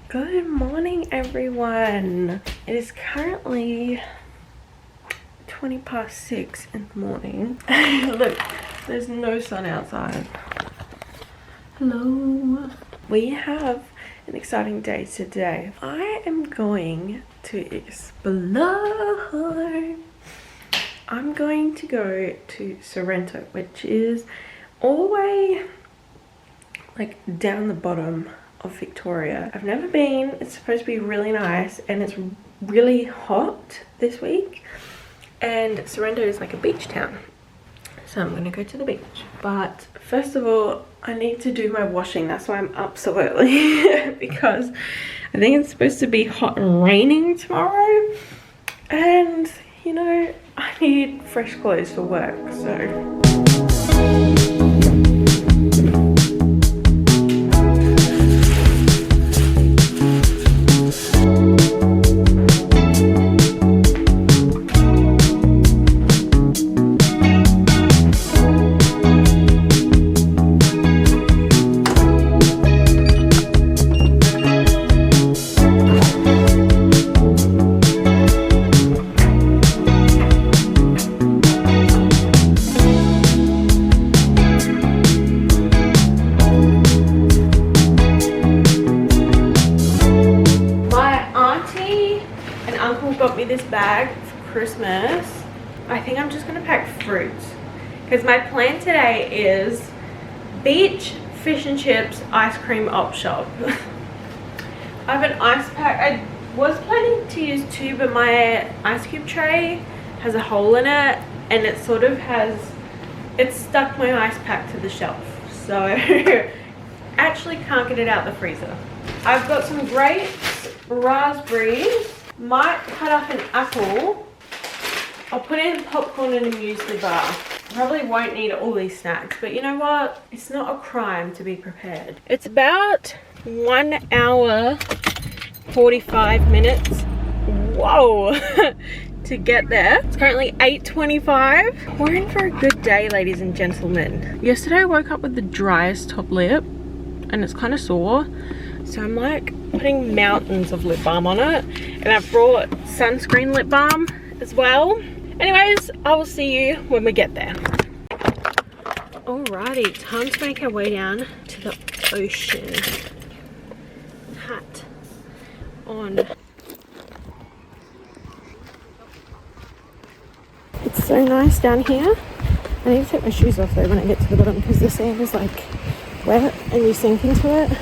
Good morning, everyone. It is currently 20 past 6 in the morning. Look, there's no sun outside. Hello. We have an exciting day today. I am going to explore. I'm going to go to Sorrento, which is all the way like down the bottom of Victoria. I've never been. It's supposed to be really nice and it's really hot this week, and Sorrento is like a beach town, so I'm gonna go to the beach. But first of all, I need to do my washing. That's why I'm up so early because I think it's supposed to be hot and raining tomorrow, and you know, I need fresh clothes for work, so got me this bag for Christmas. I think I'm just gonna pack fruit because my plan today is beach, fish and chips, ice cream op shop. I have an ice pack. I was planning to use 2, but my ice cube tray has a hole in it and it sort of has, it's stuck my ice pack to the shelf, so actually can't get it out the freezer. I've got some grapes, raspberries, might cut up an apple. I'll put in popcorn and a muesli bar. Probably won't need all these snacks, but you know what? It's not a crime to be prepared. It's about 1 hour 45 minutes. Whoa! To get there. It's currently 8:25. We're in for a good day, ladies and gentlemen. Yesterday I woke up with the driest top lip and it's kind of sore. So I'm like putting mountains of lip balm on it, and I've brought sunscreen lip balm as well. Anyways, I will see you when we get there. Alrighty, time to make our way down to the ocean. Hat on. It's so nice down here. I need to take my shoes off though when I get to the bottom because the sand is like wet and you sink into it.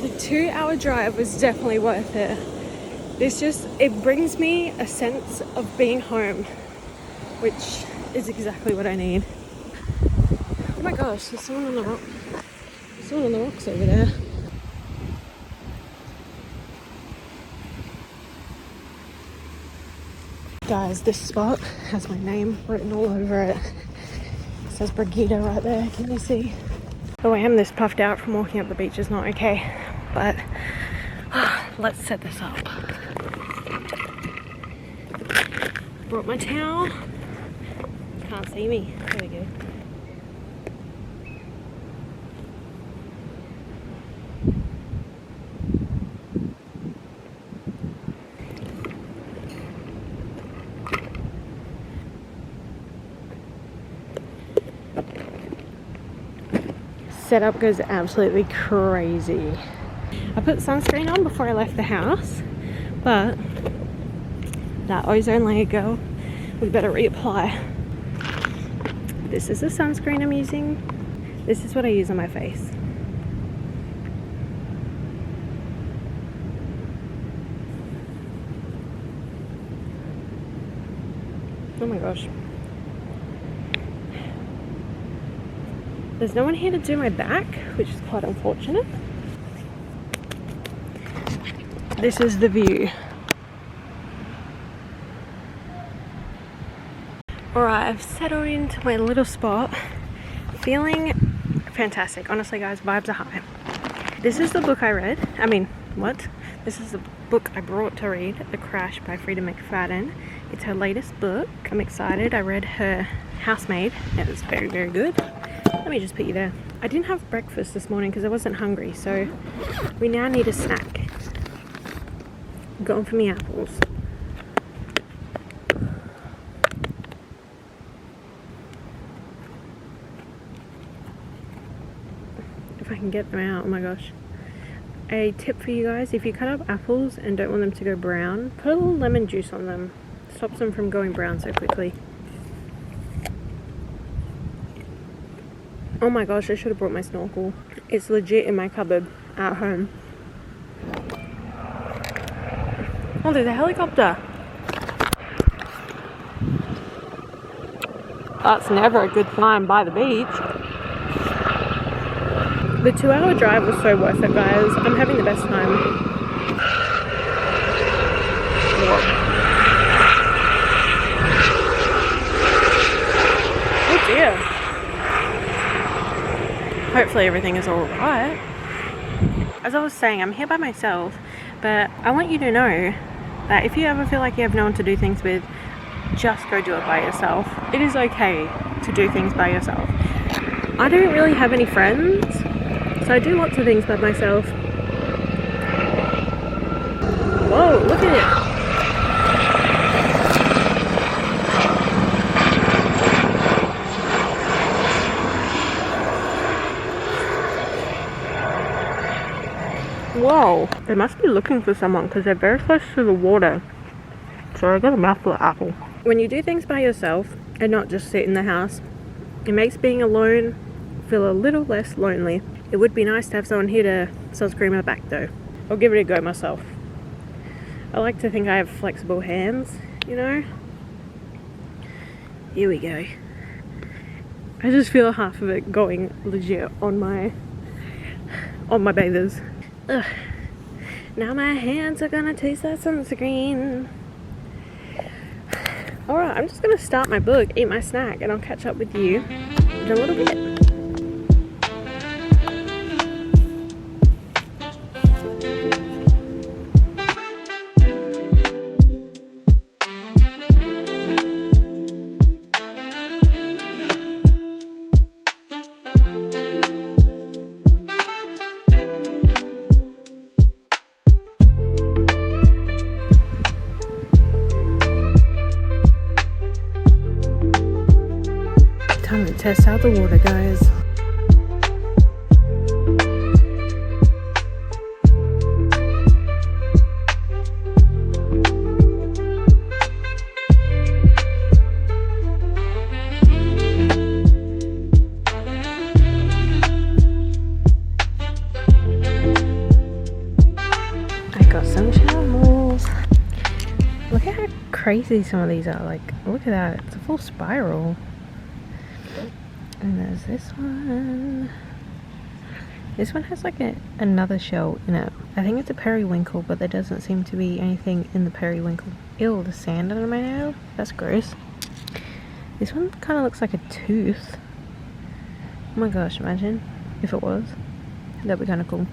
The 2-hour drive was definitely worth it. It brings me a sense of being home, which is exactly what I need. Oh my gosh, there's someone on the rock. There's someone on the rocks over there. Guys, this spot has my name written all over it. It says Brigittayt right there, can you see? Oh, I am this puffed out from walking up the beach is not okay, but let's set this up. Brought my towel. Can't see me. There we go. Setup goes absolutely crazy. I put sunscreen on before I left the house, but that ozone layer, girl, we better reapply. This is the sunscreen I'm using. This is what I use on my face. Oh my gosh. There's no one here to do my back, which is quite unfortunate. This is the view. Alright, I've settled into my little spot. Feeling fantastic. Honestly guys, vibes are high. This is the book I read. I mean, what? This is the book I brought to read, The Crash by Frida McFadden. It's her latest book. I'm excited. I read her Housemaid. It was very, very good. Let me just put you there. I didn't have breakfast this morning because I wasn't hungry, so we now need a snack. Going for me apples. If I can get them out, oh my gosh. A tip for you guys, if you cut up apples and don't want them to go brown, put a little lemon juice on them. Stops them from going brown so quickly. Oh my gosh, I should have brought my snorkel. It's legit in my cupboard at home. Oh, there's a helicopter. That's never a good sign by the beach. The 2-hour drive was so worth it, guys. I'm having the best time. Whoa. Oh dear. Hopefully everything is alright. As I was saying, I'm here by myself, but I want you to know that if you ever feel like you have no one to do things with, just go do it by yourself. It is okay to do things by yourself. I don't really have any friends, so I do lots of things by myself. Whoa, look at it! Whoa, they must be looking for someone because they're very close to the water. So I got a mouthful of apple. When you do things by yourself and not just sit in the house, it makes being alone feel a little less lonely. It would be nice to have someone here to sunscreen my back though. I'll give it a go myself. I like to think I have flexible hands, you know? Here we go. I just feel half of it going legit on my bathers. Ugh. Now my hands are gonna taste that sunscreen. Alright, I'm just gonna start my book, eat my snack, and I'll catch up with you in a little bit. Time to test out the water, guys. I got some shambles. Look at how crazy some of these are. Like, look at that. It's a full spiral. And there's this one. This one has like another shell in it. I think it's a periwinkle, but there doesn't seem to be anything in the periwinkle. Ew, the sand under my nail. That's gross. This one kind of looks like a tooth. Oh my gosh, imagine if it was. That'd be kind of cool.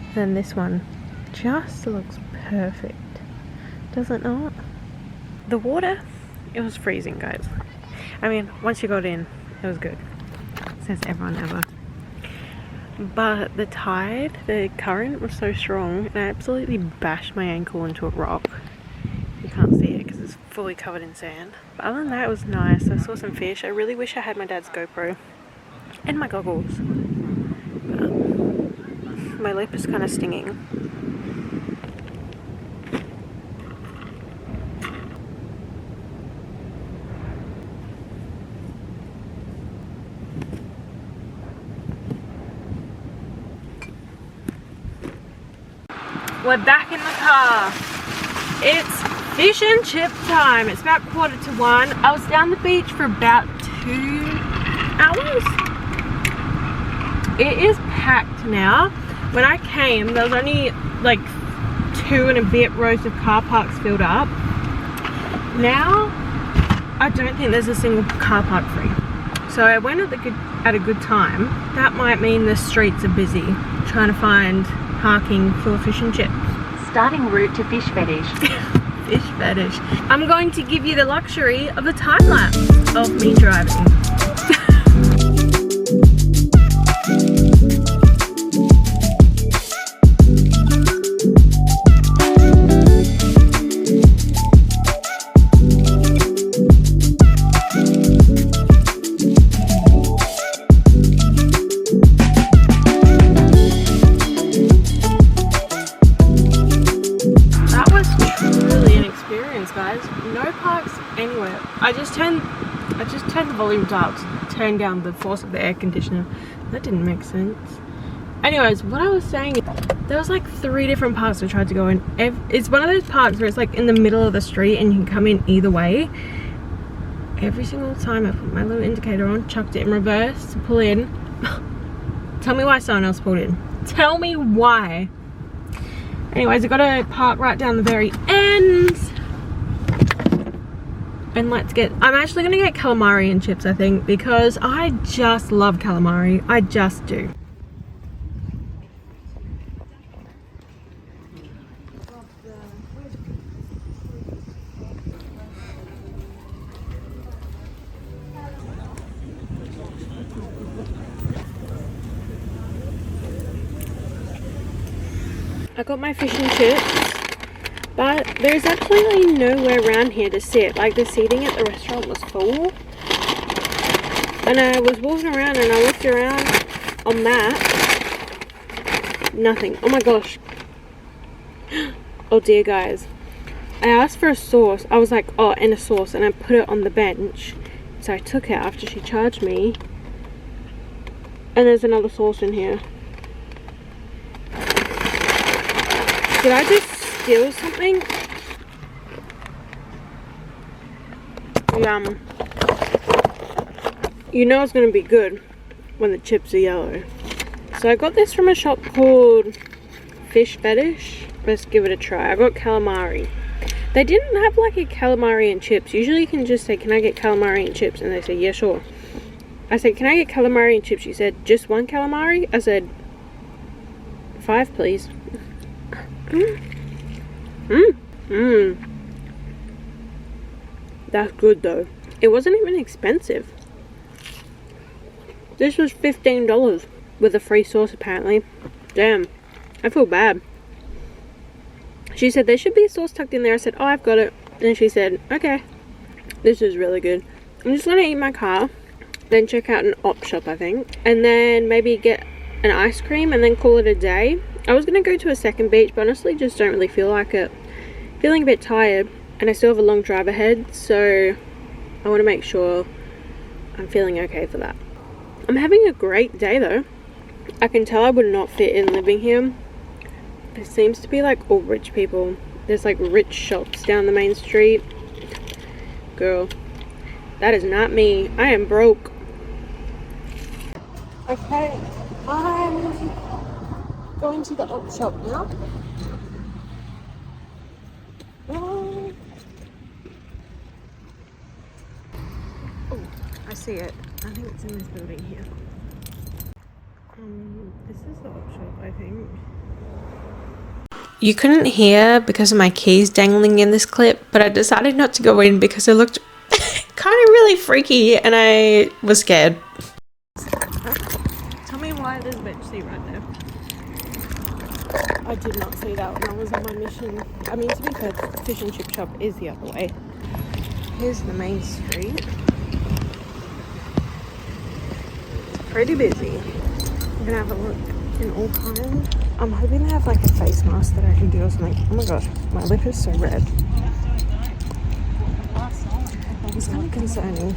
And then this one just looks perfect. Does it not? The water, it was freezing, guys. I mean, once you got in, it was good. Says everyone ever. But the tide, the current was so strong, and I absolutely bashed my ankle into a rock. You can't see it because it's fully covered in sand. But other than that, it was nice. I saw some fish. I really wish I had my dad's GoPro and my goggles. But my lip is kind of stinging. We're back in the car. It's fish and chip time. It's about 1:45. I was down the beach for about 2 hours. It is packed now. When I came, there was only like 2 and a bit rows of car parks filled up. Now, I don't think there's a single car park free. So I went at a good time. That might mean the streets are busy, trying to find parking for fish and chips. Starting route to Fish Fetish. Fish Fetish. I'm going to give you the luxury of a time lapse of me driving. I just turned the volume up to turn down the force of the air conditioner. That didn't make sense. Anyways, what I was saying, there was like 3 different parks I tried to go in. It's one of those parks where it's like in the middle of the street and you can come in either way. Every single time I put my little indicator on, chucked it in reverse to pull in. Tell me why someone else pulled in. Tell me why. Anyways, I got to park right down the very end. And I'm actually going to get calamari and chips, I think, because I just love calamari. I just do. I got my fish and chips, but there's absolutely nowhere around here to sit. Like, the seating at the restaurant was full, and I was walking around and I looked around on that, nothing. Oh my gosh. Oh dear, guys, I asked for a sauce. I was like, oh, and a sauce, and I put it on the bench, so I took it after she charged me, and there's another sauce in here. Did I just steal something? Yum. You know it's going to be good when the chips are yellow. So I got this from a shop called Fish Fetish. Let's give it a try. I got calamari. They didn't have like a calamari and chips. Usually you can just say, can I get calamari and chips? And they say, yeah, sure. I said, can I get calamari and chips? She said, just one calamari? I said, 5 please. That's good though. It wasn't even expensive. This was $15 with a free sauce apparently. Damn, I feel bad. She said there should be a sauce tucked in there. I said, oh, I've got it. And she said, okay. This is really good. I'm just gonna eat in my car, then check out an op shop, I think, and then maybe get an ice cream and then call it a day. I was gonna go to a second beach, but honestly just don't really feel like it. Feeling a bit tired, and I still have a long drive ahead, so I want to make sure I'm feeling okay for that. I'm having a great day though. I can tell I would not fit in living here. It seems to be like all rich people. There's like rich shops down the main street. Girl, that is not me. I am broke. Okay, I'm going to the op shop now. Oh, I see it. I think it's in this building here. This is the op shop, I think. You couldn't hear because of my keys dangling in this clip, but I decided not to go in because it looked kind of really freaky and I was scared. Tell me why there's a bench seat right there. I did not see that when I was on my mission. I mean, to be fair, the fish and chip shop is the other way. Here's the main street. It's pretty busy. I'm gonna have a look in all kinds. I'm hoping they have like a face mask that I can do or something. Oh my gosh, my lip is so red. It's kind of concerning.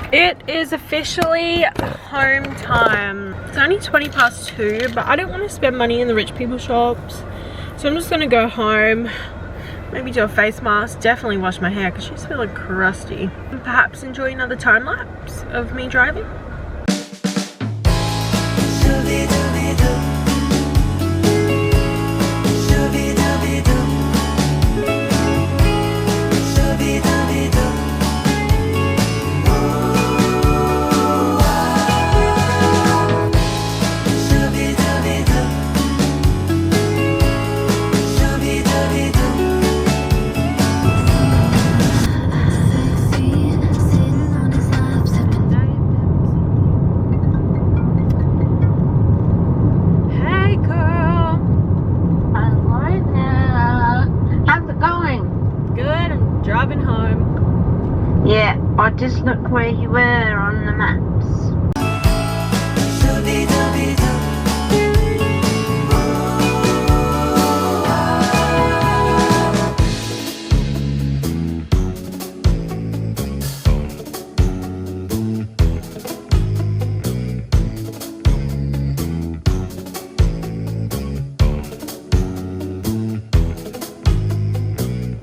It is officially home time. It's only 2:20, but I don't want to spend money in the rich people shops. So I'm just going to go home, maybe do a face mask, definitely wash my hair because she's feeling crusty. And perhaps enjoy another time lapse of me driving. Yeah, I just looked where you were on the maps.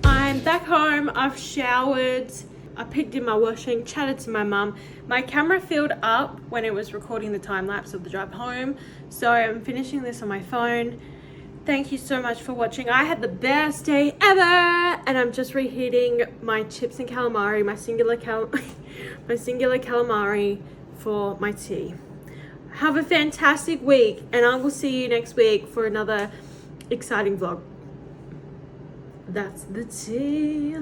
I'm back home, I've showered, I picked in my washing, chatted to my mum. My camera filled up when it was recording the time lapse of the drive home, so I'm finishing this on my phone. Thank you so much for watching. I had the best day ever, and I'm just reheating my chips and calamari, my singular calamari for my tea. Have a fantastic week, and I will see you next week for another exciting vlog. That's the tea.